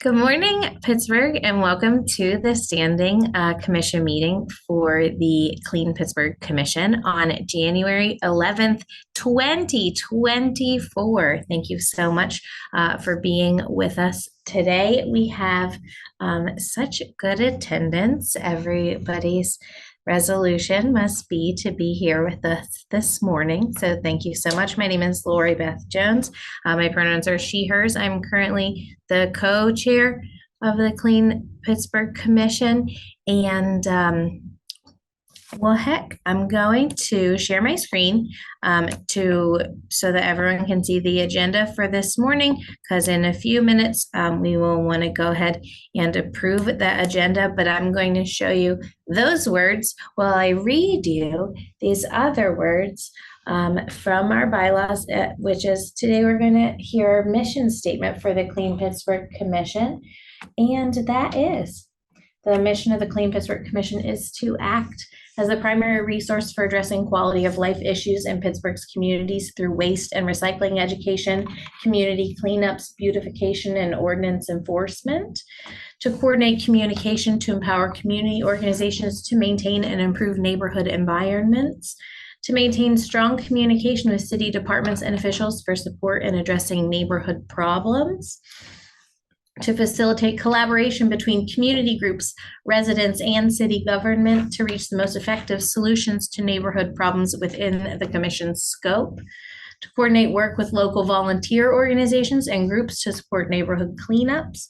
Good morning, Pittsburgh, and welcome to the standing commission meeting for the Clean Pittsburgh Commission on January 11th, 2024. Thank you so much for being with us today. We have such good attendance. Everybody's resolution must be to be here with us this morning. So thank you so much. My name is Lori Beth Jones. My pronouns are she, hers. I'm currently the co-chair of the Clean Pittsburgh Commission. And well, heck, I'm going to share my screen so that everyone can see the agenda for this morning, because in a few minutes we will want to go ahead and approve the agenda, but I'm going to show you those words while I read you these other words from our bylaws, which is today we're going to hear a mission statement for the Clean Pittsburgh Commission, and that is the mission of the Clean Pittsburgh Commission is to act as the primary resource for addressing quality of life issues in Pittsburgh's communities through waste and recycling education, community cleanups, beautification, and ordinance enforcement, to coordinate communication to empower community organizations to maintain and improve neighborhood environments, to maintain strong communication with city departments and officials for support in addressing neighborhood problems, to facilitate collaboration between community groups, residents, and city government to reach the most effective solutions to neighborhood problems within the commission's scope, to coordinate work with local volunteer organizations and groups to support neighborhood cleanups,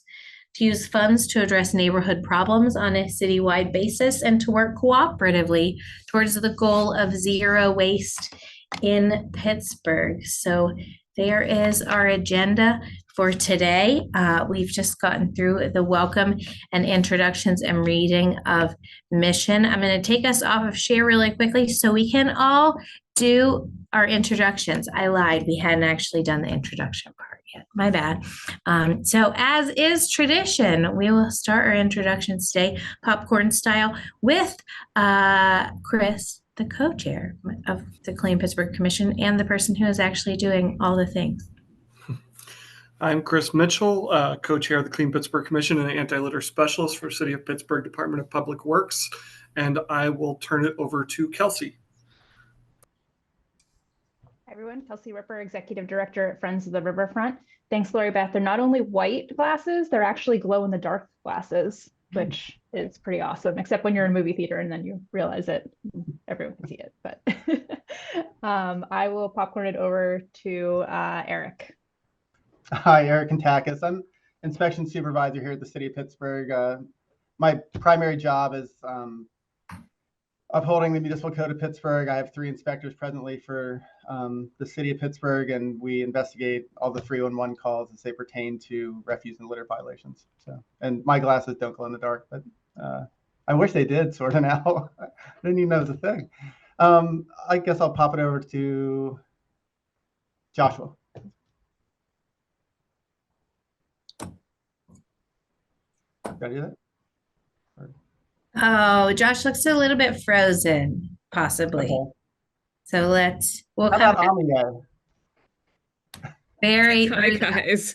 to use funds to address neighborhood problems on a citywide basis, and to work cooperatively towards the goal of zero waste in Pittsburgh. So there is our agenda for today. We've just gotten through the welcome and introductions and reading of mission. I'm going to take us off of share really quickly so we can all do our introductions. I lied. We hadn't actually done the introduction part yet. My bad. So as is tradition, we will start our introductions today, popcorn style, with Chris, the co-chair of the Clean Pittsburgh Commission and the person who is actually doing all the things. I'm Chris Mitchell, co-chair of the Clean Pittsburgh Commission and anti-litter specialist for City of Pittsburgh Department of Public Works, and I will turn it over to Kelsey. Hi everyone, Kelsey Ripper, Executive Director at Friends of the Riverfront. Thanks, Lori Beth. They're not only white glasses, they're actually glow-in-the-dark glasses, which is pretty awesome, except when you're in a movie theater and then you realize it, everyone can see it. But I will popcorn it over to Eric. Hi, Eric Antakis. I'm inspection supervisor here at the City of Pittsburgh. My primary job is upholding the municipal code of Pittsburgh. I have 3 inspectors presently for the City of Pittsburgh, and we investigate all the 311 calls as they pertain to refuse and litter violations. So, and my glasses don't glow in the dark, but I wish they did, sort of now. I didn't even know it was a thing. I guess I'll pop it over to Joshua. Got you that? Oh, Josh looks a little bit frozen, possibly. Okay. So we'll How come about Amiya? very. Hi guys.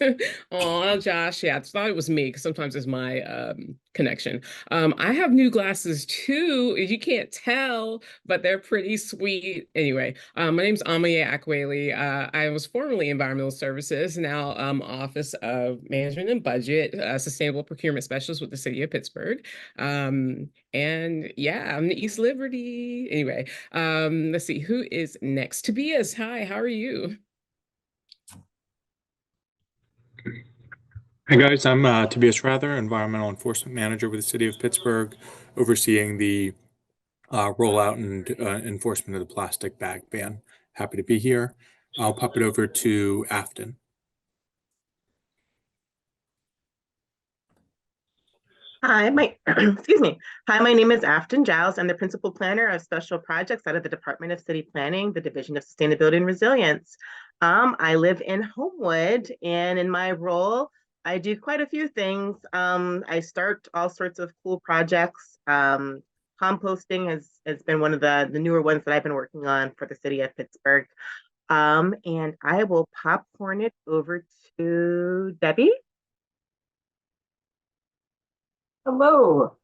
Oh, Josh. Yeah, I thought it was me because sometimes it's my connection. I have new glasses too. You can't tell, but they're pretty sweet. Anyway, my name's Amiya Akweli. I was formerly Environmental Services, now Office of Management and Budget, Sustainable Procurement Specialist with the City of Pittsburgh. And yeah, I'm the East Liberty. Anyway, let's see who is next. Tobias, hi, how are you? Hi guys, I'm Tobias Rather, Environmental Enforcement Manager with the City of Pittsburgh, overseeing the rollout and enforcement of the plastic bag ban. Happy to be here. I'll pop it over to Afton. Hi, excuse me. Hi, my name is Afton Giles. I'm the Principal Planner of Special Projects out of the Department of City Planning, the Division of Sustainability and Resilience. I live in Homewood, and in my role, I do quite a few things. I start all sorts of cool projects. Composting has been one of the newer ones that I've been working on for the City of Pittsburgh. And I will popcorn it over to Debbie. Hello,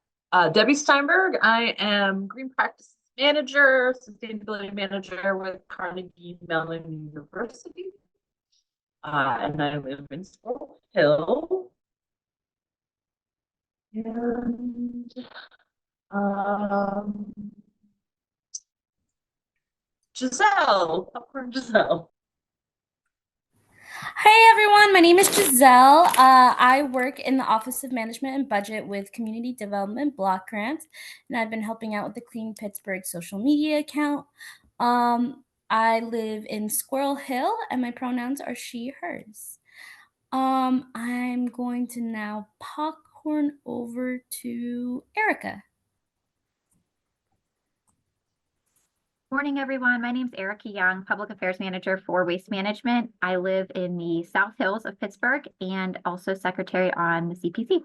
Debbie Steinberg. I am Green Practices Manager, Sustainability Manager with Carnegie Mellon University. And I live in Squirrel Hill. And Giselle, popcorn Giselle. Hey everyone, my name is Giselle. I work in the Office of Management and Budget with Community Development Block Grants, and I've been helping out with the Clean Pittsburgh social media account. I live in Squirrel Hill, and my pronouns are she, hers. I'm going to now popcorn over to Erica. Morning, everyone. My name is Erica Young, Public Affairs Manager for Waste Management. I live in the South Hills of Pittsburgh and also Secretary on the CPC.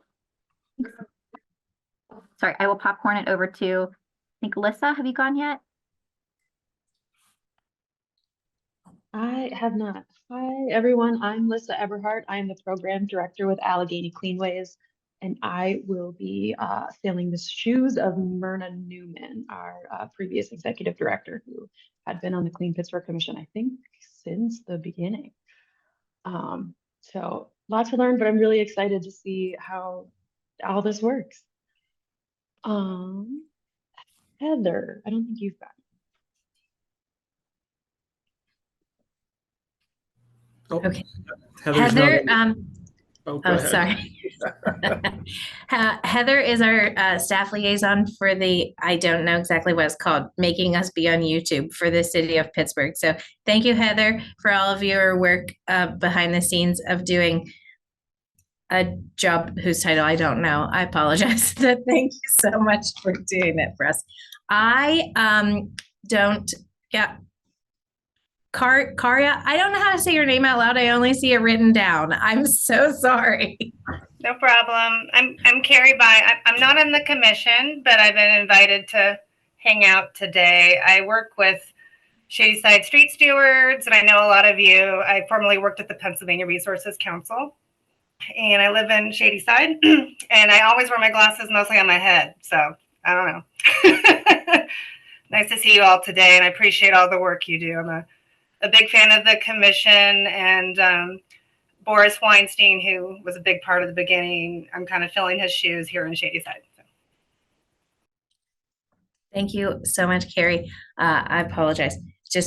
Sorry, I will popcorn it over to, I think, Lissa. Have you gone yet? I have not. Hi, everyone. I'm Lissa Eberhardt. I am the Program Director with Allegheny Cleanways, and I will be filling the shoes of Myrna Newman, our previous Executive Director, who had been on the Clean Pittsburgh Commission, I think, since the beginning. So lots to learn, but I'm really excited to see how all this works. Heather, I don't think you've got. Oh, Okay. Heather, sorry. Heather is our staff liaison for the, I don't know exactly what it's called, making us be on YouTube for the city of Pittsburgh. So thank you, Heather, for all of your work behind the scenes of doing a job whose title I don't know. I apologize. Thank you so much for doing it for us. I don't, yeah. Karya, I don't know how to say your name out loud. I only see it written down. I'm so sorry. No problem. I'm Carrie By. I'm not on the commission, but I've been invited to hang out today. I work with Shadyside Street Stewards, and I know a lot of you. I formerly worked at the Pennsylvania Resources Council, and I live in Shadyside, and I always wear my glasses mostly on my head, so I don't know. Nice to see you all today, and I appreciate all the work you do. I'm a big fan of the commission, and Boris Weinstein, who was a big part of the beginning. I'm kind of filling his shoes here in Shadyside. So. Thank you so much, Carrie. I apologize. I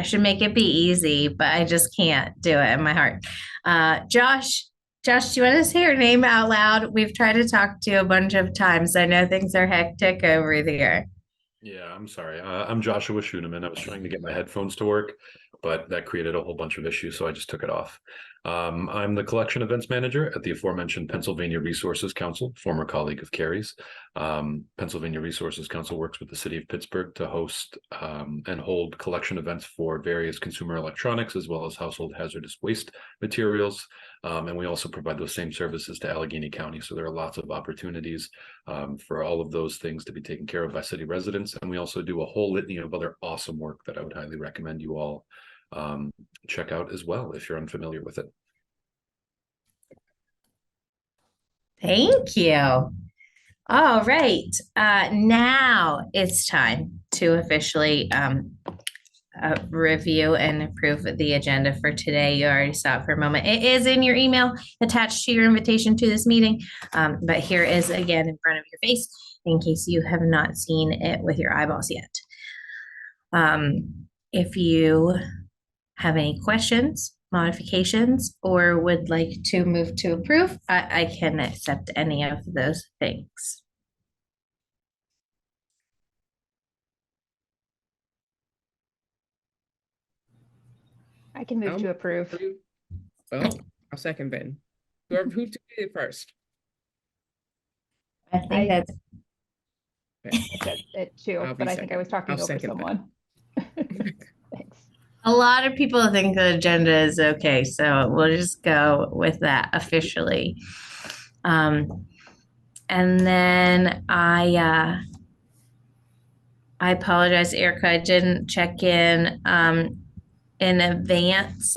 should make it be easy, but I just can't do it in my heart. Josh, do you want to say your name out loud? We've tried to talk to you a bunch of times. I know things are hectic over there. Yeah, I'm sorry. I'm Joshua Schuneman. I was trying to get my headphones to work, but that created a whole bunch of issues, so I just took it off. I'm the collection events manager at the aforementioned Pennsylvania Resources Council, former colleague of Carrie's. Pennsylvania Resources Council works with the city of Pittsburgh to host and hold collection events for various consumer electronics as well as household hazardous waste materials. And we also provide those same services to Allegheny County. So there are lots of opportunities for all of those things to be taken care of by city residents. And we also do a whole litany of other awesome work that I would highly recommend you all check out as well if you're unfamiliar with it. Thank you. All right. Now it's time to officially review and approve the agenda for today. You already saw it for a moment. It is in your email attached to your invitation to this meeting, but here is again in front of your face in case you have not seen it with your eyeballs yet. If you have any questions, modifications, or would like to move to approve, I can accept any of those things. I can move to approve. Oh, I'll second Ben. Who did it first? I think that's it too, but I think I was talking over someone. Thanks. A lot of people think the agenda is okay, so we'll just go with that officially. And then I apologize, Erica, I didn't check in advance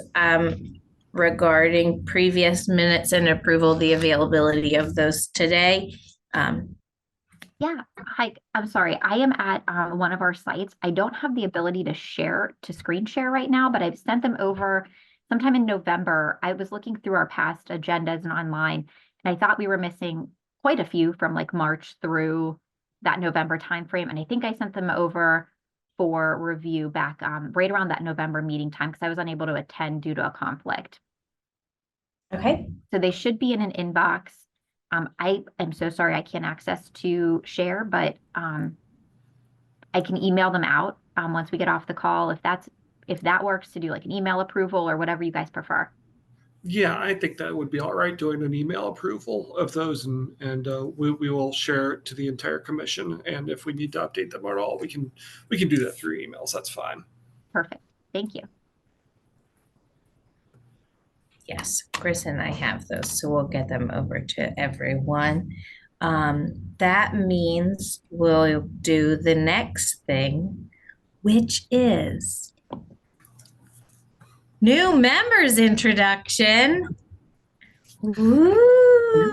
regarding previous minutes and approval, the availability of those today. Yeah, hi, I'm sorry. I am at one of our sites. I don't have the ability to screen share right now, but I've sent them over sometime in November. I was looking through our past agendas and online, and I thought we were missing quite a few from like March through that November timeframe. And I think I sent them over for review back right around that November meeting time because I was unable to attend due to a conflict. Okay. So they should be in an inbox. I am so sorry I can't access to share, but I can email them out once we get off the call if that works to do like an email approval or whatever you guys prefer. Yeah, I think that would be all right doing an email approval of those, and we will share it to the entire commission. And if we need to update them at all, we can do that through emails. That's fine. Perfect. Thank you. Yes, Chris and I have those, so we'll get them over to everyone. That means we'll do the next thing, which is new members introduction. Woo!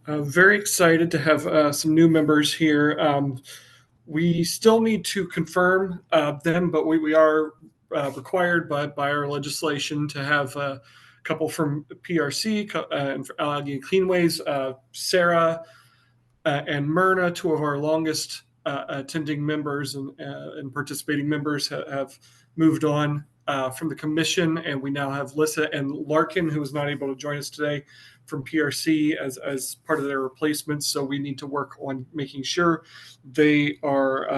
Very excited to have some new members here. We still need to confirm them, but we are required by our legislation to have a couple from PRC and Allegheny Cleanways, Sarah and Myrna, two of our longest attending members and participating members have moved on from the commission, and we now have Lissa and Larkin, who was not able to join us today, from PRC as part of their replacements. So we need to work on making sure they are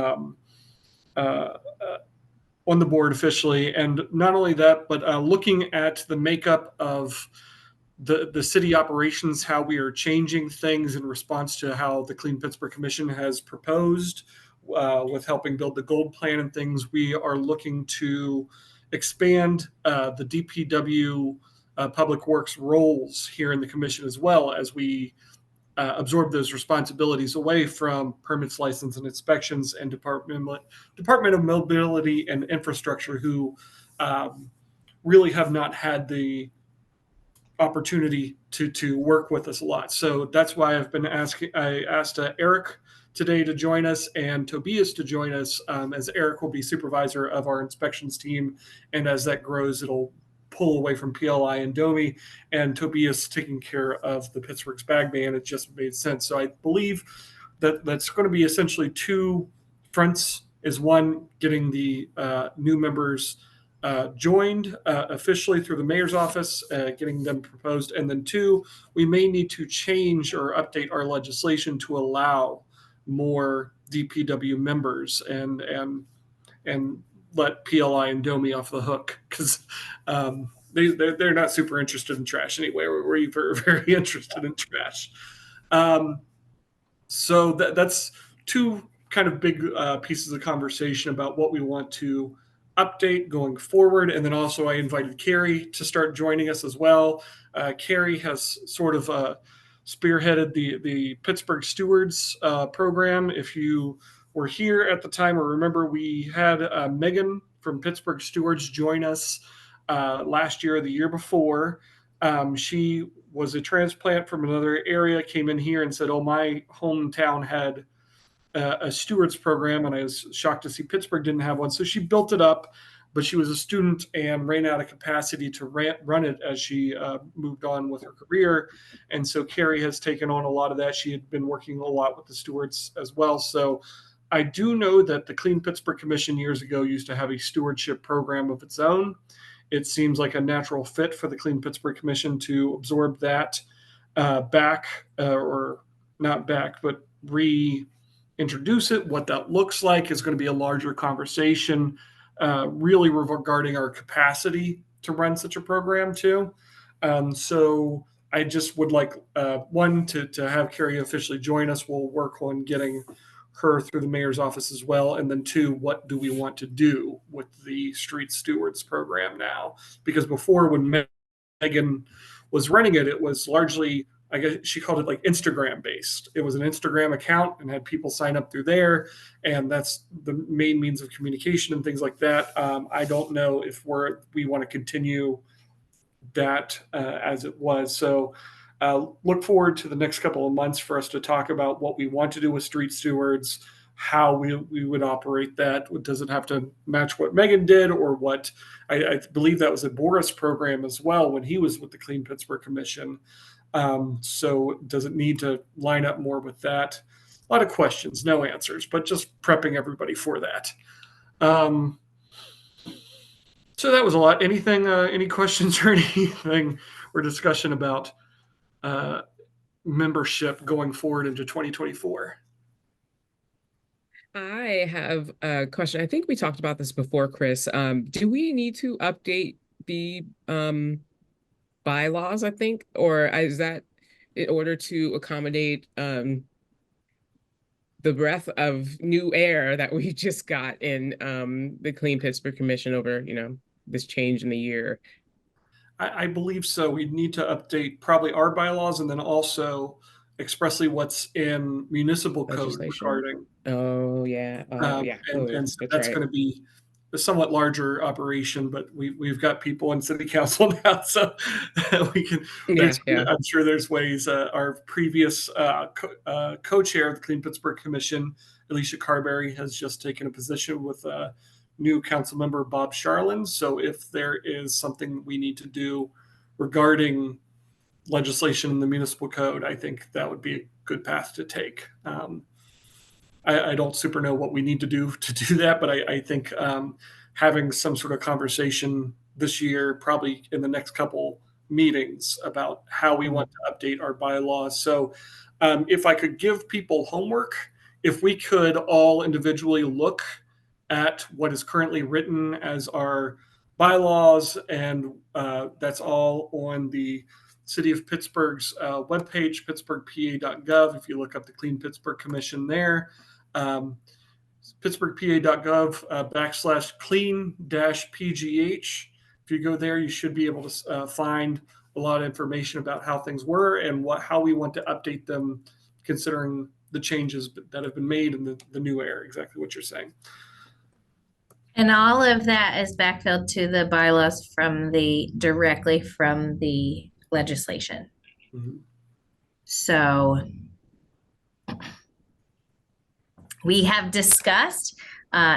on the board officially. And not only that, but looking at the makeup of the city operations, how we are changing things in response to how the Clean Pittsburgh Commission has proposed with helping build the gold plan and things. We are looking to expand the DPW Public Works roles here in the commission, as well as we absorb those responsibilities away from permits, license, and inspections, and Department of Mobility and Infrastructure, who really have not had the opportunity to work with us a lot. So that's why I asked Eric today to join us and Tobias to join us, as Eric will be supervisor of our inspections team. And as that grows, it'll pull away from PLI and DOMI, and Tobias taking care of the Pittsburgh's bag ban. It just made sense. So I believe that that's going to be essentially two fronts. Is one, getting the new members joined officially through the mayor's office, getting them proposed. And then two, we may need to change or update our legislation to allow more DPW members and let PLI and DOMI off the hook, because they're not super interested in trash anyway. We're very interested in trash. So that's two kind of big pieces of conversation about what we want to update going forward. And then also I invited Carrie to start joining us as well. Carrie has sort of spearheaded the Pittsburgh Stewards program. If you were here at the time or remember, we had Megan from Pittsburgh Stewards join us last year or the year before. She was a transplant from another area, came in here and said, oh, my hometown had a stewards program, and I was shocked to see Pittsburgh didn't have one. So she built it up, but she was a student and ran out of capacity to run it as she moved on with her career. And so Carrie has taken on a lot of that. She had been working a lot with the stewards as well. So I do know that the Clean Pittsburgh Commission years ago used to have a stewardship program of its own. It seems like a natural fit for the Clean Pittsburgh Commission to absorb that back, or not back, but reintroduce it. What that looks like is going to be a larger conversation, really regarding our capacity to run such a program too. So I just would like one to have Carrie officially join us. We'll work on getting her through the mayor's office as well. And then two, what do we want to do with the street stewards program now? Because before, when Megan was running it, it was largely, I guess she called it like Instagram based. It was an Instagram account and had people sign up through there. And that's the main means of communication and things like that. I don't know if we want to continue that as it was. So Look forward to the next couple of months for us to talk about what we want to do with street stewards, how we would operate that. Does it have to match what Megan did, or what? I believe that was a Boris program as well when he was with the Clean Pittsburgh Commission. So does it need to line up more with that? A lot of questions, no answers, but just prepping everybody for that. So that was a lot. Anything, any questions or anything or discussion about membership going forward into 2024? I have a question. I think we talked about this before, Chris. Do we need to update the bylaws, I think, or is that in order to accommodate the breath of new air that we just got in the Clean Pittsburgh Commission over, this change in the year? I believe so. We need to update probably our bylaws and then also expressly what's in municipal code regarding. Oh, yeah. And so that's right. going to be a somewhat larger operation, but we've got people in city council now, so we can. I'm sure there's ways. Our previous co-chair of the Clean Pittsburgh Commission, Alicia Carberry, has just taken a position with new council member Bob Charlin. So if there is something we need to do regarding legislation in the municipal code, I think that would be a good path to take. I don't super know what we need to do that, but I think having some sort of conversation this year, probably in the next couple meetings, about how we want to update our bylaws. So if I could give people homework, if we could all individually look at what is currently written as our bylaws, and that's all on the City of Pittsburgh's webpage, pittsburghpa.gov. If you look up the Clean Pittsburgh Commission there, pittsburghpa.gov /clean-pgh. If you go there, you should be able to find a lot of information about how things were and how we want to update them, considering the changes that have been made in the new era. Exactly what you're saying. And all of that is backfilled to the bylaws directly from the legislation. Mm-hmm. So we have discussed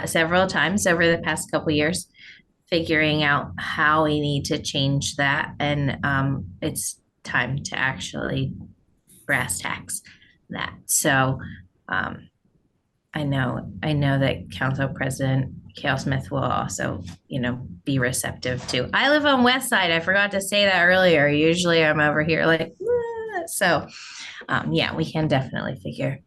several times over the past couple years, figuring out how we need to change that. And it's time to actually brass tacks that. So I know that Council President Kale Smith will also, be receptive to. I live on West Side. I forgot to say that earlier. Usually I'm over here like, so yeah, we can definitely figure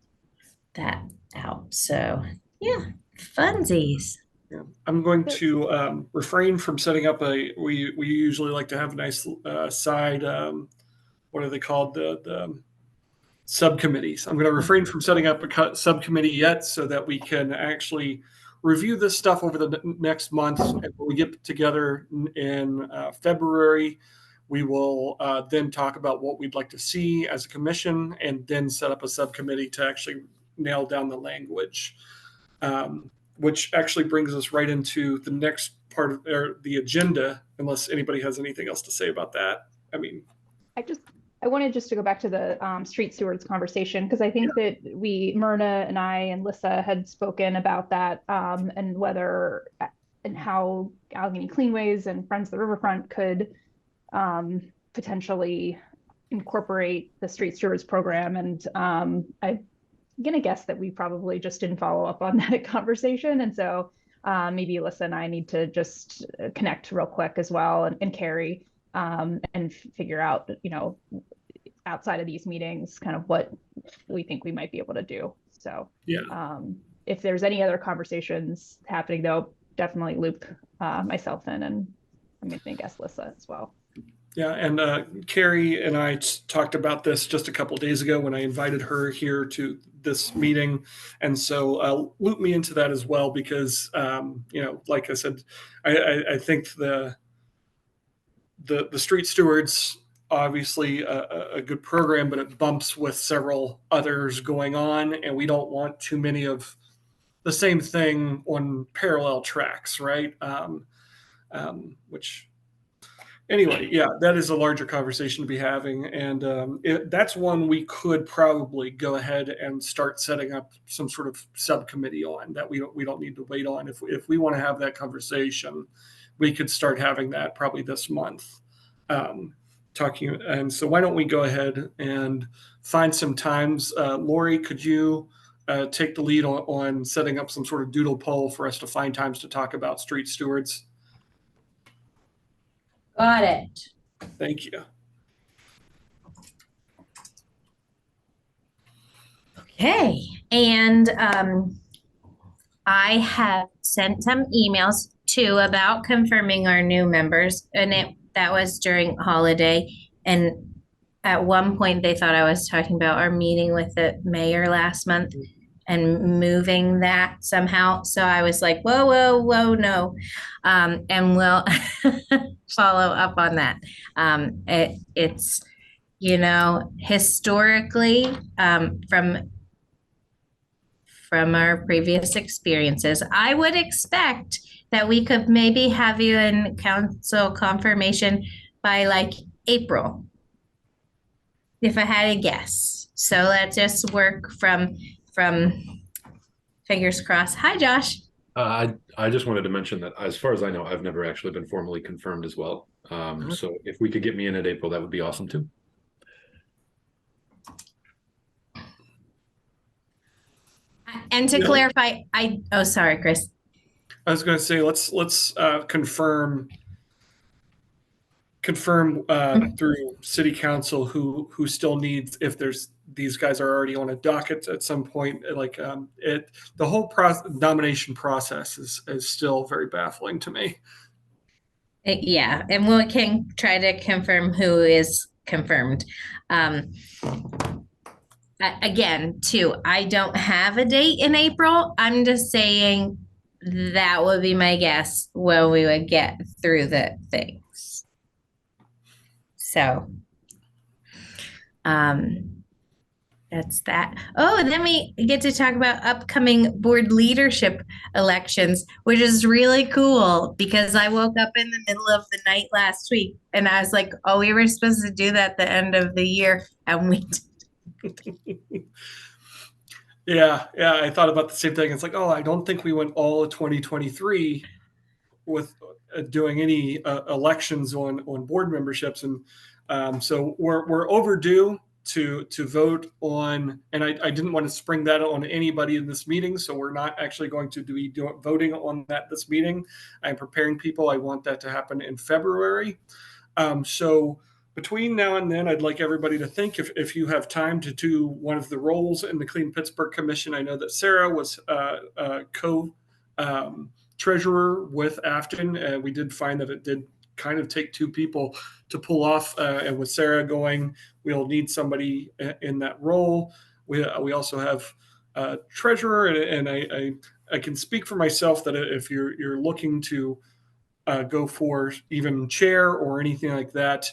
that out. So yeah, funsies. Yeah. I'm going to refrain from setting up we usually like to have a nice side, what are they called? The subcommittees. I'm going to refrain from setting up a subcommittee yet, so that we can actually review this stuff over the next month. And when we get together in February, we will then talk about what we'd like to see as a commission, and then set up a subcommittee to actually nail down the language, which actually brings us right into the next part of the agenda, unless anybody has anything else to say about that. I wanted just to go back to the street stewards conversation, because I think that Myrna and I and Lissa had spoken about that, and whether and how Allegheny Cleanways and Friends of the Riverfront could potentially incorporate the street stewards program. And I'm going to guess that we probably just didn't follow up on that conversation. And so maybe Lissa and I need to just connect real quick as well, and Carrie, and figure out, outside of these meetings, kind of what we think we might be able to do. So if there's any other conversations happening, though, definitely loop myself in, and I'm going to guess Lissa as well. Yeah, and Carrie and I talked about this just a couple of days ago when I invited her here to this meeting, and so loop me into that as well, because like I said, I think the street stewards, obviously a good program, but it bumps with several others going on, and we don't want too many of the same thing on parallel tracks, right? Which anyway, yeah, that is a larger conversation to be having, and that's one we could probably go ahead and start setting up some sort of subcommittee on that. We don't need to wait on. If we want to have that conversation, we could start having that probably this month. Talking, and so why don't we go ahead and find some times? Lori, could you take the lead on setting up some sort of doodle poll for us to find times to talk about street stewards? Got it. Thank you. Okay, and I have sent some emails too about confirming our new members, and that was during holiday. And at one point, they thought I was talking about our meeting with the mayor last month and moving that somehow. So I was like, whoa, whoa, whoa, no. And we'll follow up on that. It's, historically, from our previous experiences, I would expect that we could maybe have you in council confirmation by like April, if I had a guess. So let's just work from fingers crossed. Hi, Josh. I just wanted to mention that as far as I know, I've never actually been formally confirmed as well. So if we could get me in at April, that would be awesome too. And to clarify, sorry, Chris. I was going to say, let's confirm through city council who still needs, if these guys are already on a docket at some point, like the whole nomination process is still very baffling to me. Yeah, and we can try to confirm who is confirmed. Again, too, I don't have a date in April. I'm just saying that would be my guess when we would get through the things. So, that's that. Oh, and then we get to talk about upcoming board leadership elections, which is really cool because I woke up in the middle of the night last week and I was like, oh, we were supposed to do that at the end of the year, and we did. Yeah, I thought about the same thing. It's like, oh, I don't think we went all of 2023 with doing any elections on board memberships, and so we're overdue to vote on. And I didn't want to spring that on anybody in this meeting, so we're not actually going to be voting on that this meeting. I'm preparing people. I want that to happen in February. So between now and then, I'd like everybody to think if you have time to do one of the roles in the Clean Pittsburgh Commission. I know that Sarah was co-treasurer with Afton, and we did find that it did kind of take two people to pull off. And with Sarah going, we'll need somebody in that role. We also have a treasurer, and I can speak for myself that if you're looking to go for even chair or anything like that,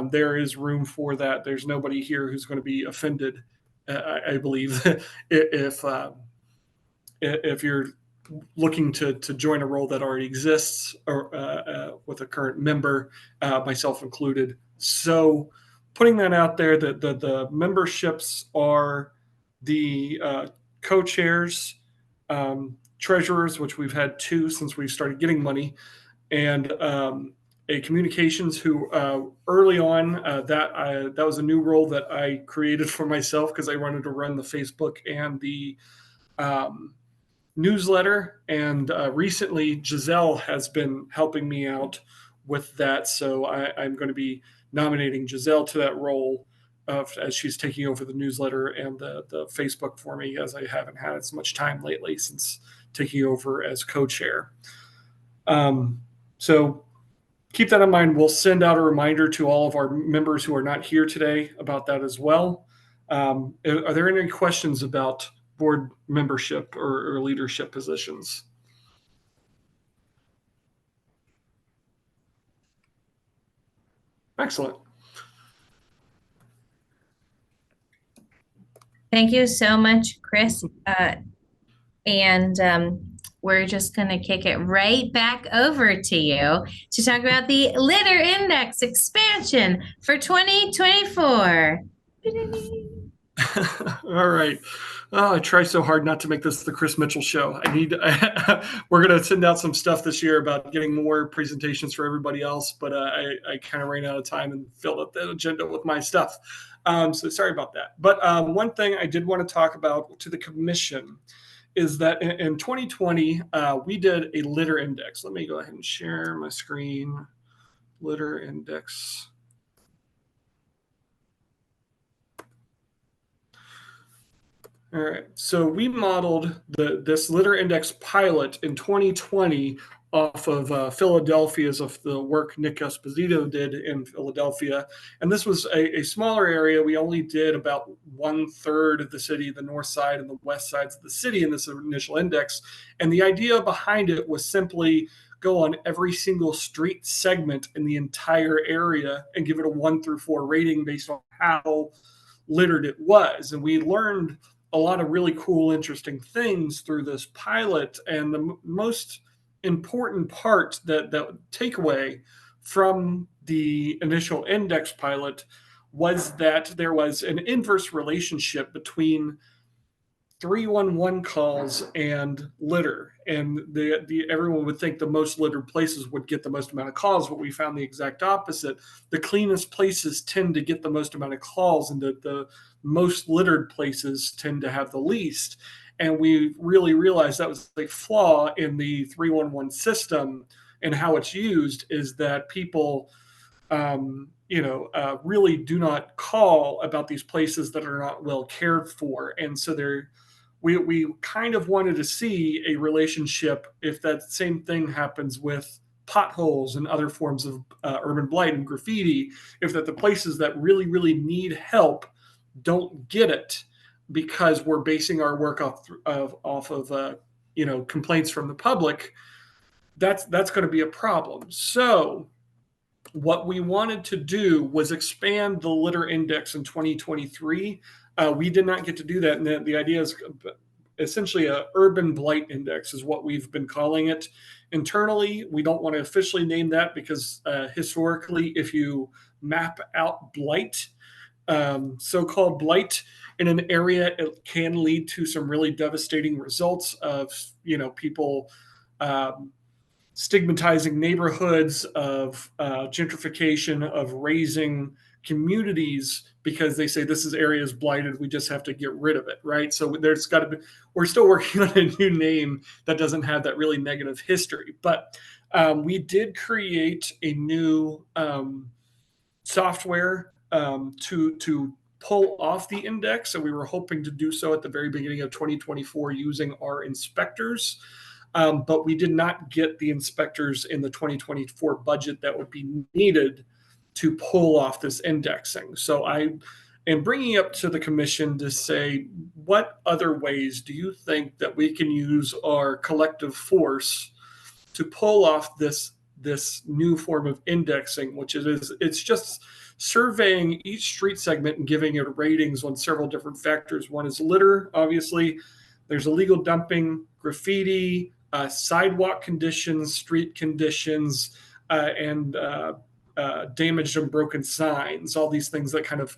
there is room for that. There's nobody here who's going to be offended, I believe, if you're looking to join a role that already exists or with a current member, myself included. So putting that out there, the memberships are the co-chairs, treasurers, which we've had two since we started getting money, and a communications who early on that was a new role that I created for myself because I wanted to run the Facebook and the newsletter. And recently Giselle has been helping me out with that. So I'm going to be nominating Giselle to that role as she's taking over the newsletter and the Facebook for me, as I haven't had as much time lately since taking over as co-chair. So keep that in mind. We'll send out a reminder to all of our members who are not here today about that as well. Are there any questions about board membership or leadership positions? Excellent. Thank you so much, Chris. And we're just going to kick it right back over to you to talk about the litter index expansion for 2024. All right. Oh, I try so hard not to make this the Chris Mitchell show. We're going to send out some stuff this year about getting more presentations for everybody else, but I kind of ran out of time and filled up the agenda with my stuff. So sorry about that. But one thing I did want to talk about to the commission is that in 2020, we did a litter index. Let me go ahead and share my screen. Litter index. All right, so we modeled this litter index pilot in 2020 off of Philadelphia's of the work Nick Esposito did in Philadelphia. And this was a smaller area. We only did about 1/3 of the city, the north side and the west sides of the city in this initial index. And the idea behind it was simply go on every single street segment in the entire area and give it a 1 through 4 rating based on how littered it was. And we learned a lot of really cool, interesting things through this pilot. And the most important part, that takeaway from the initial index pilot, was that there was an inverse relationship between 311 calls and litter. And everyone would think the most littered places would get the most amount of calls, but we found the exact opposite. The cleanest places tend to get the most amount of calls, and the most littered places tend to have the least. And we really realized that was a flaw in the 311 system and how it's used, is that people really do not call about these places that are not well cared for. And so we kind of wanted to see a relationship if that same thing happens with potholes and other forms of urban blight and graffiti, if that the places that really, really need help don't get it because we're basing our work off of complaints from the public, that's going to be a problem. So what we wanted to do was expand the litter index in 2023. We did not get to do that. And the idea is essentially a urban blight index is what we've been calling it. Internally, we don't want to officially name that because historically, if you map out blight, so-called blight in an area, it can lead to some really devastating results of, people stigmatizing neighborhoods, of gentrification, of raising communities because they say this area is blighted. We just have to get rid of it, right? So there's got to be. We're still working on a new name that doesn't have that really negative history, but we did create a new software to pull off the index, and we were hoping to do so at the very beginning of 2024 using our inspectors. But we did not get the inspectors in the 2024 budget that would be needed to pull off this indexing. So I am bringing up to the commission to say, what other ways do you think that we can use our collective force to pull off this new form of indexing, which it's just surveying each street segment and giving it ratings on several different factors. One is litter, obviously. There's illegal dumping, graffiti, sidewalk conditions, street conditions, and damaged and broken signs. All these things that kind of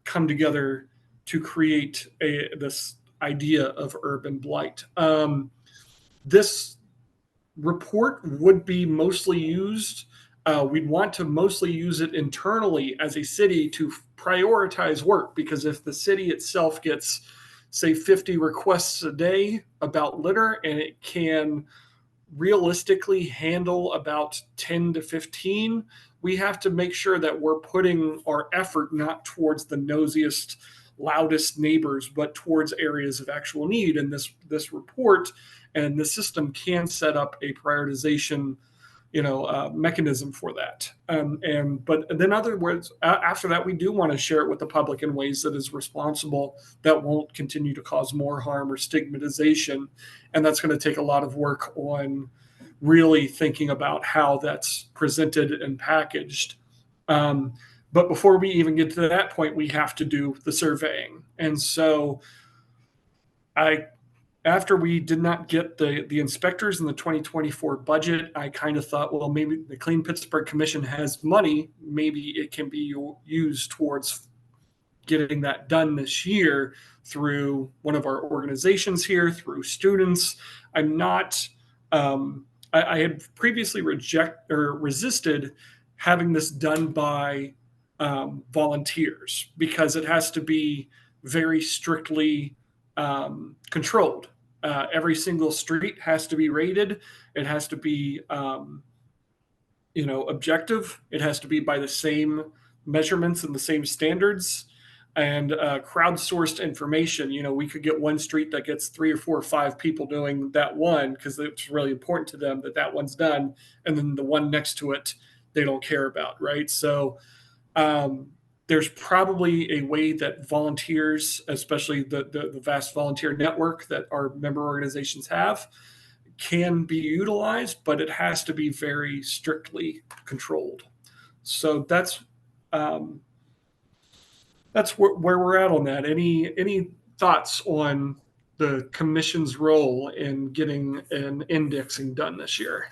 come together to create this idea of urban blight. This report would be mostly used. We'd want to mostly use it internally as a city to prioritize work, because if the city itself gets, say, 50 requests a day about litter, and it can realistically handle about 10 to 15, we have to make sure that we're putting our effort not towards the nosiest, loudest neighbors, but towards areas of actual need. And this report and the system can set up a prioritization mechanism for that. But then other words, after that, we do want to share it with the public in ways that is responsible, that won't continue to cause more harm or stigmatization. And that's going to take a lot of work on really thinking about how that's presented and packaged. But before we even get to that point, we have to do the surveying. And so I after we did not get the inspectors in the 2024 budget, I kind of thought, well, maybe the Clean Pittsburgh Commission has money. Maybe it can be used towards getting that done this year through one of our organizations here, through students. I'm not, I had previously resisted having this done by volunteers because it has to be very strictly controlled. Every single street has to be rated. It has to be, objective. It has to be by the same measurements and the same standards. And crowdsourced information. We could get one street that gets 3 or 4 or 5 people doing that one because it's really important to them that one's done, and then the one next to it they don't care about, right? So there's probably a way that volunteers, especially the vast volunteer network that our member organizations have, can be utilized, but it has to be very strictly controlled. So that's where we're at on that. Any thoughts on the commission's role in getting an indexing done this year?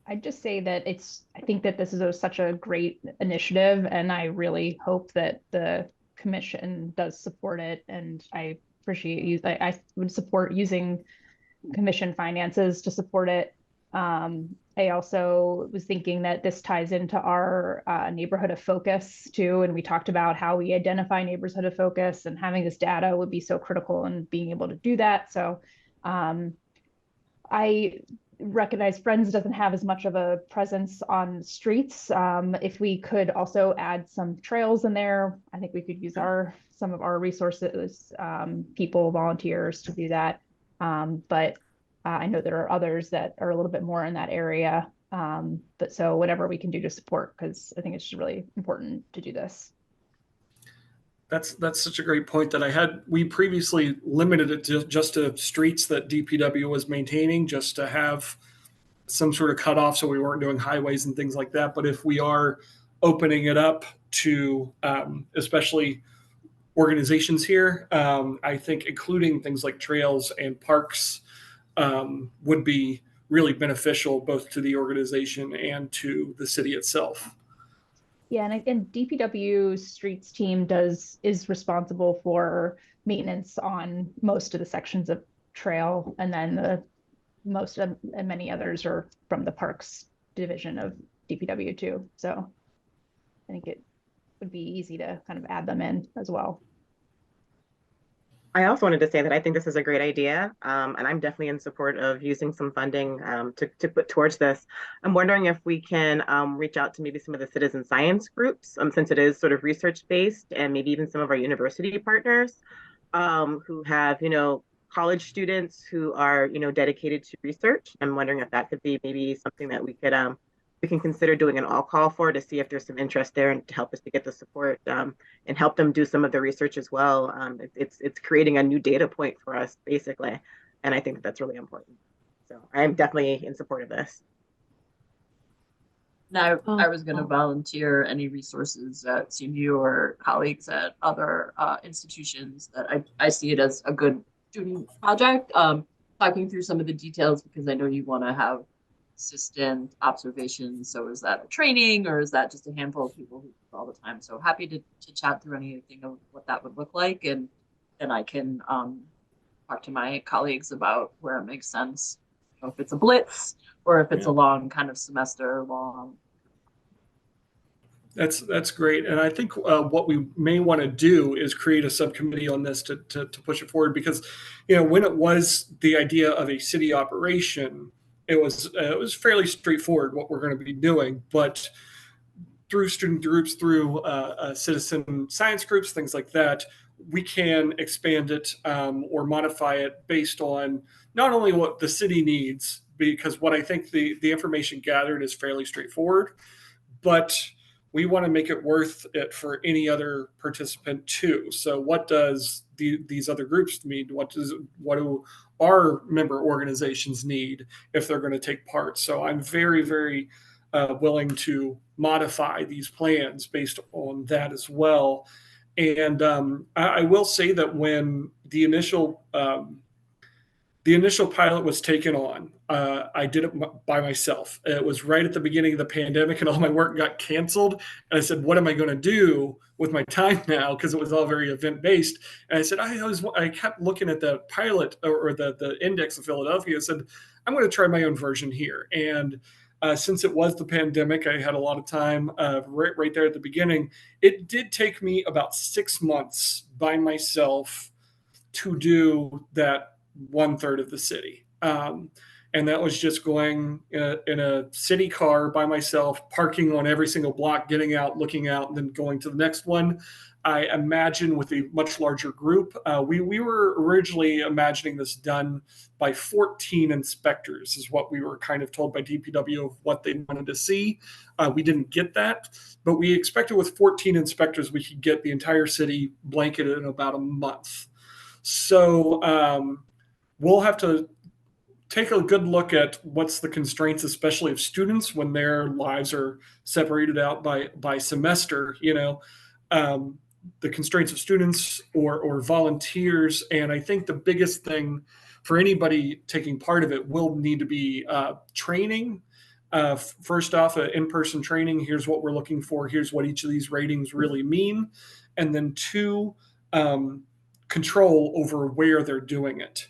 I'd just say that I think that this is such a great initiative, and I really hope that the commission does support it. And I appreciate you. I would support using commission finances to support it. I also was thinking that this ties into our neighborhood of focus too. And we talked about how we identify neighborhood of focus, and having this data would be so critical in being able to do that. So I recognize Friends doesn't have as much of a presence on streets. If we could also add some trails in there, I think we could use some of our resources, people, volunteers to do that. But I know there are others that are a little bit more in that area. But so whatever we can do to support, because I think it's really important to do this. That's such a great point that we previously limited it to just to streets that DPW was maintaining, just to have some sort of cutoff so we weren't doing highways and things like that. But if we are opening it up to especially organizations here, I think including things like trails and parks would be really beneficial both to the organization and to the city itself. Yeah, and DPW streets team is responsible for maintenance on most of the sections of trail, and then most of and many others are from the parks division of DPW too. So I think it would be easy to kind of add them in as well. I also wanted to say that I think this is a great idea, and I'm definitely in support of using some funding to put towards this. I'm wondering if we can reach out to maybe some of the citizen science groups, since it is sort of research-based, and maybe even some of our university partners who have, college students who are, dedicated to research. I'm wondering if that could be maybe something that we can consider doing an all call for, to see if there's some interest there and to help us to get the support and help them do some of the research as well. It's creating a new data point for us, basically. And I think that's really important. So I'm definitely in support of this. Now, I was going to volunteer any resources at CMU or colleagues at other institutions that I see it as a good student project. Talking through some of the details, because I know you want to have consistent observations. So is that a training, or is that just a handful of people who do it all the time? So happy to chat through anything of what that would look like. And I can talk to my colleagues about where it makes sense, if it's a blitz or if it's a long kind of semester long. That's great. And I think what we may want to do is create a subcommittee on this to push it forward, because, when it was the idea of a city operation, it was fairly straightforward what we're going to be doing. But through student groups, through citizen science groups, things like that, we can expand it or modify it based on not only what the city needs, because what I think the information gathered is fairly straightforward, but we want to make it worth it for any other participant too. So what does these other groups need? What do our member organizations need if they're going to take part? So I'm very, very willing to modify these plans based on that as well. And I will say that when the initial pilot was taken on, I did it by myself. It was right at the beginning of the pandemic, and all my work got canceled. And I said, "What am I going to do with my time now?" Because it was all very event based. And I said, I kept looking at the pilot or the index of Philadelphia. I said, "I'm going to try my own version here." And since it was the pandemic, I had a lot of time right there at the beginning. It did take me about 6 months by myself to do that 1/3 of the city. And that was just going in a city car by myself, parking on every single block, getting out, looking out, and then going to the next one. I imagine with a much larger group, we were originally imagining this done by 14 inspectors, is what we were kind of told by DPW of what they wanted to see. We didn't get that, but we expected with 14 inspectors, we could get the entire city blanketed in about a month. So we'll have to take a good look at what's the constraints, especially of students when their lives are separated out by semester, the constraints of students or volunteers. And I think the biggest thing for anybody taking part of it will need to be training. First off, in-person training. Here's what we're looking for. Here's what each of these ratings really mean. And then two, control over where they're doing it.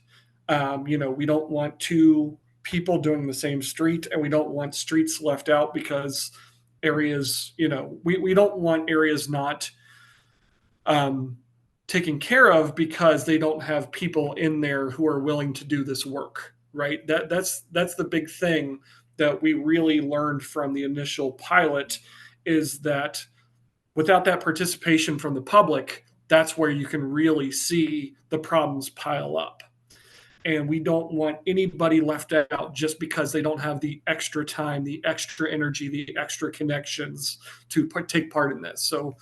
We don't want two people doing the same street, and we don't want streets left out because areas, we don't want areas not taken care of because they don't have people in there who are willing to do this work, right? That's the big thing that we really learned from the initial pilot, is that without that participation from the public, that's where you can really see the problems pile up. And we don't want anybody left out just because they don't have the extra time, the extra energy, the extra connections to take part in this. So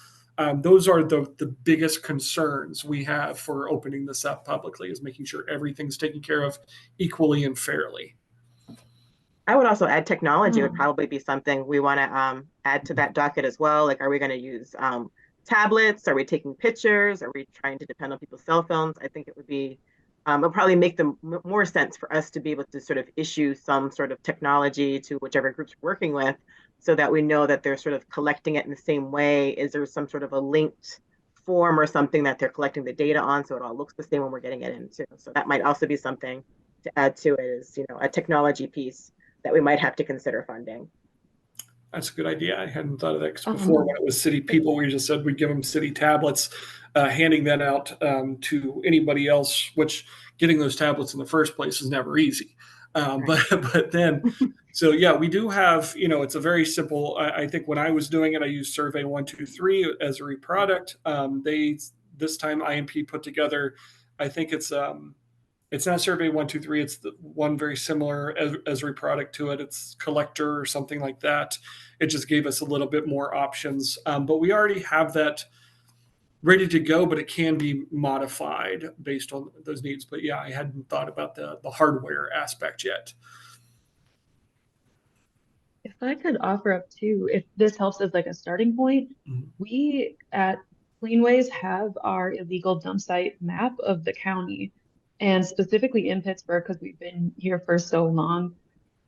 those are the biggest concerns we have for opening this up publicly, is making sure everything's taken care of equally and fairly. I would also add technology would probably be something we want to add to that docket as well. Like, are we going to use tablets? Are we taking pictures? Are we trying to depend on people's cell phones? I think it would be, it'll probably make more sense for us to be able to sort of issue some sort of technology to whichever groups we're working with, so that we know that they're sort of collecting it in the same way. Is there some sort of a linked form or something that they're collecting the data on, so it all looks the same when we're getting it into? So that might also be something to add to it, is, a technology piece that we might have to consider funding. That's a good idea. I hadn't thought of that, because before, when it was city people, we just said we'd give them city tablets, handing that out to anybody else, which getting those tablets in the first place is never easy. But then, so yeah, we do have, it's a very simple, I think when I was doing it, I used Survey 123 as a reproduct. This time IMP put together, I think it's not Survey 123. It's the one very similar as a product to it. It's Collector or something like that. It just gave us a little bit more options. But we already have that ready to go, but it can be modified based on those needs. But yeah, I hadn't thought about the hardware aspect yet. If I could offer up too, if this helps as like a starting point, we at Cleanways have our illegal dump site map of the county. And specifically in Pittsburgh, because we've been here for so long,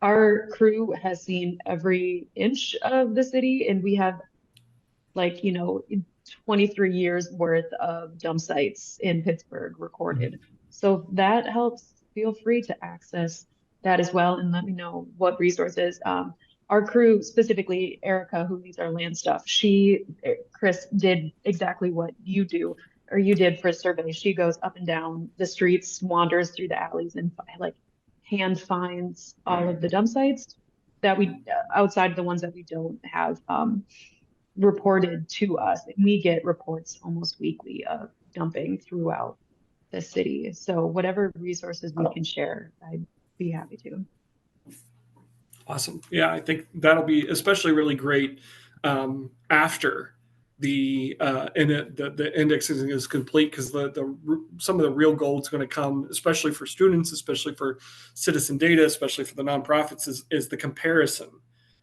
our crew has seen every inch of the city, and we have 23 years worth of dump sites in Pittsburgh recorded. So if that helps, feel free to access that as well, and let me know what resources. Our crew, specifically Erica, who leads our land stuff, Chris, did exactly what you do, or you did for a survey. She goes up and down the streets, wanders through the alleys, and hand finds all of the dump sites that we, outside of the ones that we don't have reported to us. We get reports almost weekly of dumping throughout the city. So whatever resources we can share, I'd be happy to. Awesome. Yeah, I think that'll be especially really great after the indexing is complete, because some of the real gold is going to come, especially for students, especially for citizen data, especially for the nonprofits, is the comparison.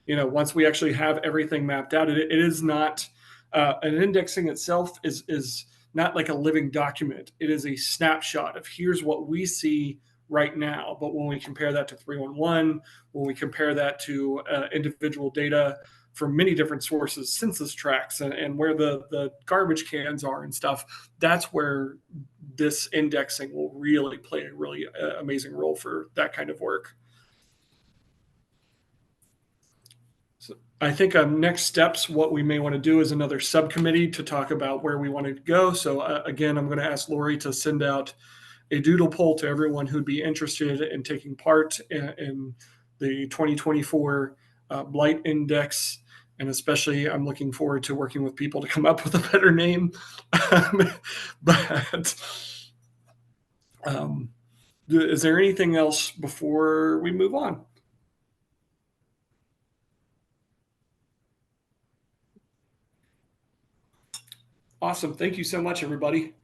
Once we actually have everything mapped out, it is not An indexing itself is not like a living document. It is a snapshot of here's what we see right now. But when we compare that to 311, when we compare that to individual data from many different sources, census tracts, and where the garbage cans are and stuff, that's where this indexing will really play a really amazing role for that kind of work. So I think next steps, what we may want to do is another subcommittee to talk about where we want to go. So again, I'm going to ask Lori to send out a doodle poll to everyone who'd be interested in taking part in the 2024 Blight Index. And especially, I'm looking forward to working with people to come up with a better name. But is there anything else before we move on? Awesome. Thank you so much, everybody.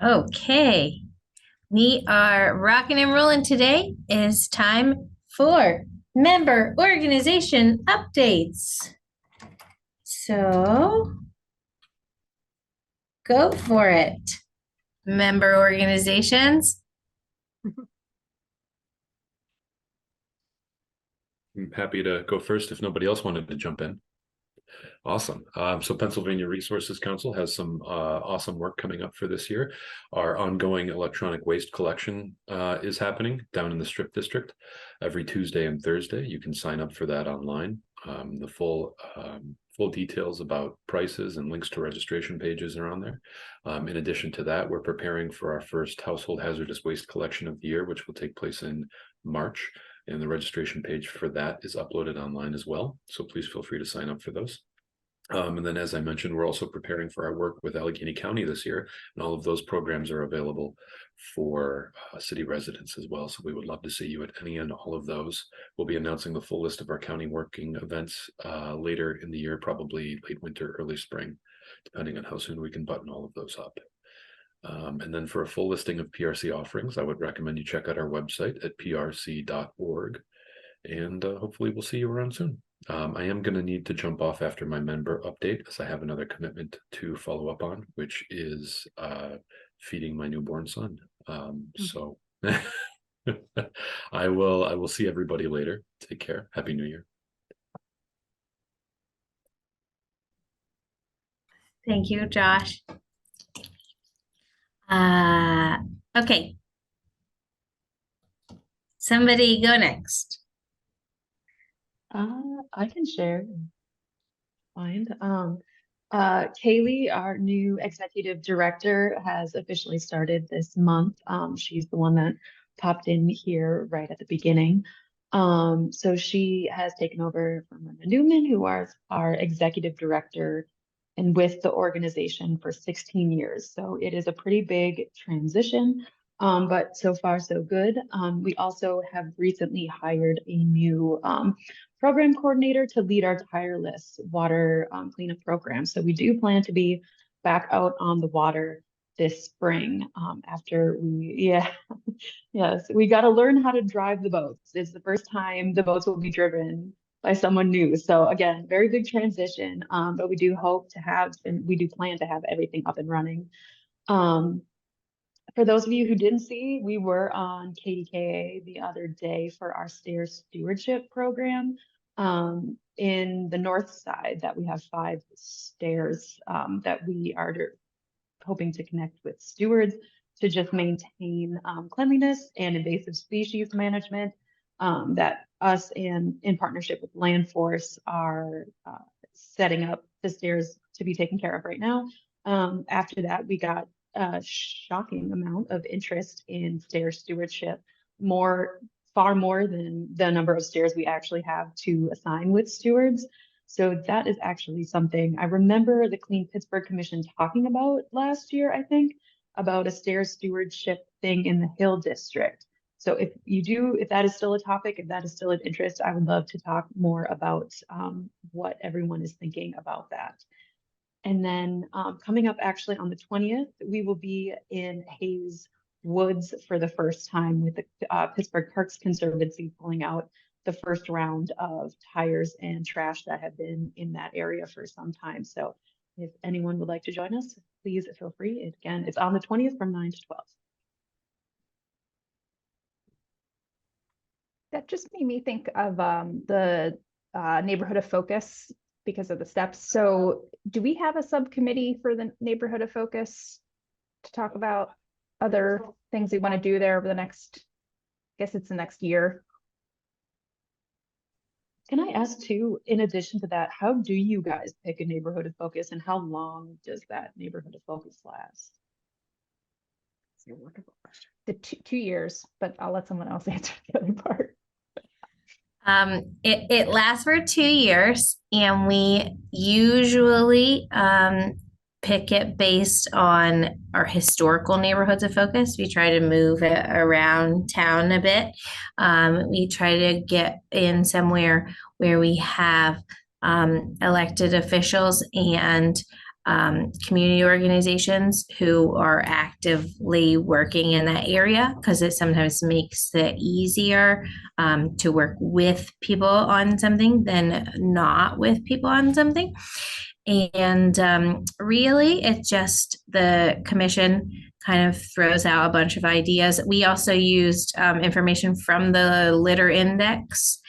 Okay. We are rocking and rolling today. It's time for member organization updates. So go for it. Member organizations. I'm happy to go first if nobody else wanted to jump in. Awesome. So Pennsylvania Resources Council has some awesome work coming up for this year. Our ongoing electronic waste collection is happening down in the Strip District every Tuesday and Thursday. You can sign up for that online. The full details about prices and links to registration pages are on there. In addition to that, we're preparing for our first household hazardous waste collection of the year, which will take place in March. And the registration page for that is uploaded online as well. So please feel free to sign up for those. And then, as I mentioned, we're also preparing for our work with Allegheny County this year, and all of those programs are available for city residents as well. So we would love to see you at any and all of those. We'll be announcing the full list of our county working events later in the year, probably late winter, early spring, depending on how soon we can button all of those up. And then for a full listing of PRC offerings, I would recommend you check out our website at prc.org, and hopefully we'll see you around soon. I am going to need to jump off after my member update, as I have another commitment to follow up on, which is feeding my newborn son. So I will see everybody later. Take care. Happy New Year. Thank you, Josh. Okay. Somebody go next. I can share. Find. Kaylee, our new executive director, has officially started this month. She's the one that popped in here right at the beginning. So she has taken over from Linda Newman, who was our executive director and with the organization for 16 years. So it is a pretty big transition, but so far so good. We also have recently hired a new program coordinator to lead our tireless water cleanup program. So we do plan to be back out on the water this spring after yes, we got to learn how to drive the boats. It's the first time the boats will be driven by someone new. So again, very big transition, but we do hope to have, and we do plan to have everything up and running. For those of you who didn't see, we were on KDKA the other day for our stairs stewardship program. In the north side, that we have 5 stairs that we are hoping to connect with stewards to just maintain cleanliness and invasive species management, that us and in partnership with Land Force are setting up the stairs to be taken care of right now. After that, we got a shocking amount of interest in stair stewardship, far more than the number of stairs we actually have to assign with stewards. So that is actually something I remember the Clean Pittsburgh Commission talking about last year, I think, about a stair stewardship thing in the Hill District. So if that is still a topic, if that is still of interest, I would love to talk more about what everyone is thinking about that. And then coming up actually on the 20th, we will be in Hayes Woods for the first time with the Pittsburgh Parks Conservancy pulling out the first round of tires and trash that have been in that area for some time. So if anyone would like to join us, please feel free. Again, it's on the 20th from 9 to 12. That just made me think of the neighborhood of focus because of the steps. So do we have a subcommittee for the neighborhood of focus to talk about other things we want to do there over the next, I guess it's the next year? Can I ask too, in addition to that, how do you guys pick a neighborhood of focus and how long does that neighborhood of focus last? It's a wonderful question. The 2 years, but I'll let someone else answer the other part. It lasts for 2 years, and we usually pick it based on our historical neighborhoods of focus. We try to move it around town a bit. We try to get in somewhere where we have elected officials and community organizations who are actively working in that area, because it sometimes makes it easier to work with people on something than not with people on something. And really, it's just the commission kind of throws out a bunch of ideas. We also used information from the litter index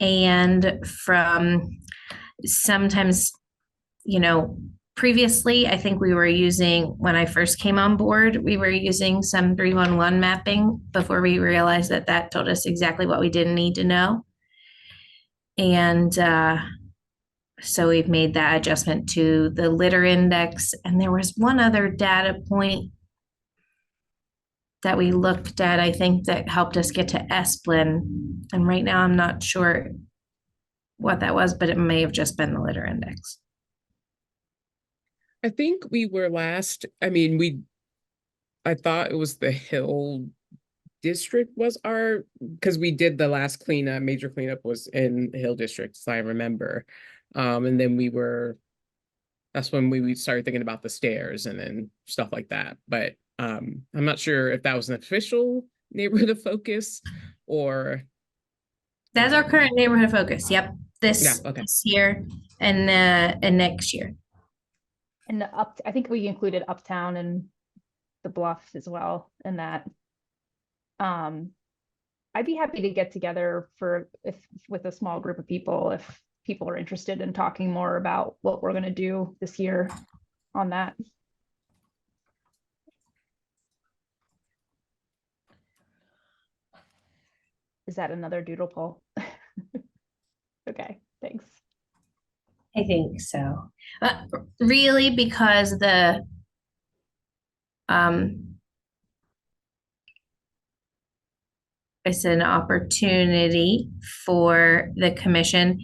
and from sometimes, previously, I think we were using, when I first came on board, we were using some 311 mapping before we realized that that told us exactly what we didn't need to know. And so we've made that adjustment to the litter index. And there was one other data point that we looked at, I think, that helped us get to SPLIN. And right now I'm not sure what that was, but it may have just been the litter index. I think we were last, I thought it was the Hill District was because we did the last cleanup, major cleanup was in the Hill District, as I remember. And then that's when we started thinking about the stairs and then stuff like that. But I'm not sure if that was an official neighborhood of focus or. That's our current neighborhood focus. Yep. This year and next year. And I think we included Uptown and the Bluffs as well in that. I'd be happy to get together with a small group of people if people are interested in talking more about what we're going to do this year on that. Is that another doodle poll? Okay, thanks. I think so. Really, because it's an opportunity for the commission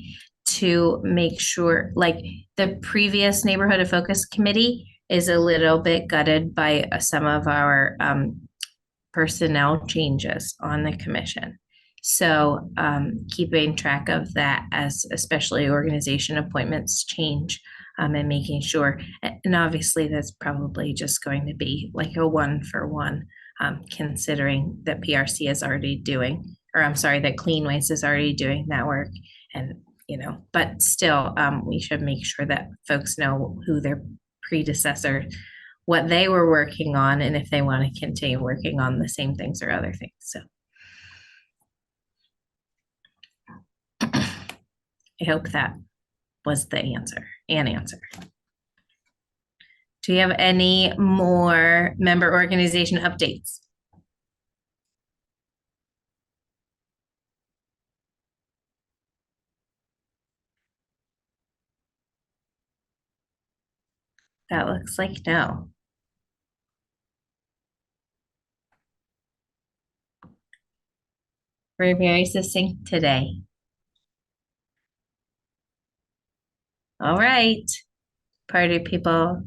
to make sure, like the previous neighborhood of focus committee is a little bit gutted by some of our personnel changes on the commission. So keeping track of that, as especially organization appointments change, and making sure, and obviously that's probably just going to be like a 1-for-1, considering that PRC is already doing, or I'm sorry, that Clean Waste is already doing that work. And, but still, we should make sure that folks know who their predecessor, what they were working on, and if they want to continue working on the same things or other things. So I hope that was the answer. Do you have any more member organization updates? That looks like no. We're very succinct today. All right, party people.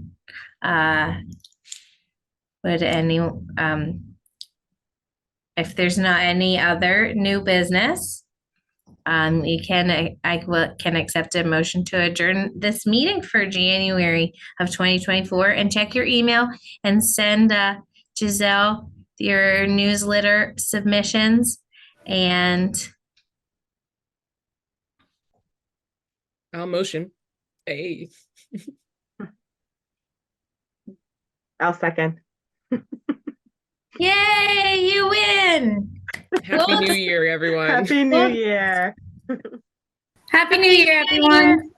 Would any, if there's not any other new business, I can accept a motion to adjourn this meeting for January of 2024, and check your email and send Giselle your newsletter submissions, and I'll motion. Hey. I'll second. Yay, you win. Happy New Year, everyone. Happy New Year. Happy New Year, everyone.